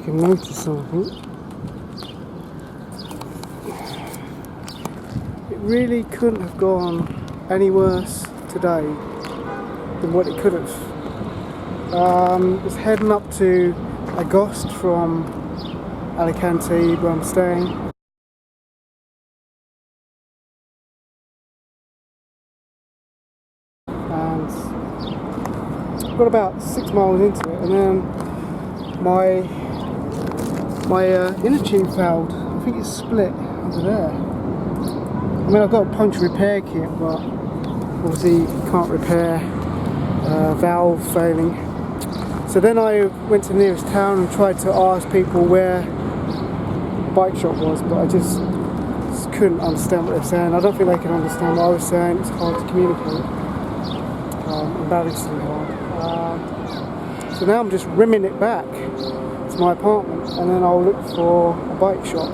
can notice something. It really couldn't have gone any worse today than what it could have. Was heading up to Agost from Alicante, where I'm staying. And got about 6 miles into it, and then my inner tube failed. I think it's split under there. I mean, I've got a puncture repair kit, but obviously you can't repair valve failing. So then I went to the nearest town and tried to ask people where the bike shop was, but I just couldn't understand what they were saying. I don't think they could understand what I was saying. It's hard to communicate. Embarrassingly hard. So now I'm just rimming it back to my apartment, and then I'll look for a bike shop.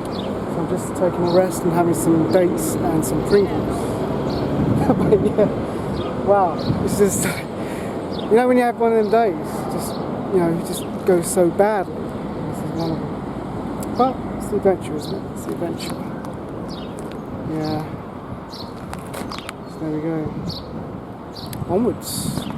So I'm just taking a rest and having some dates and some Pringles. But yeah, wow, it's just, you know, when you have one of them days, just, you know, it just goes so badly. This is one of them. But it's the adventure, isn't it? It's the adventure. Yeah. So there we go. Onwards.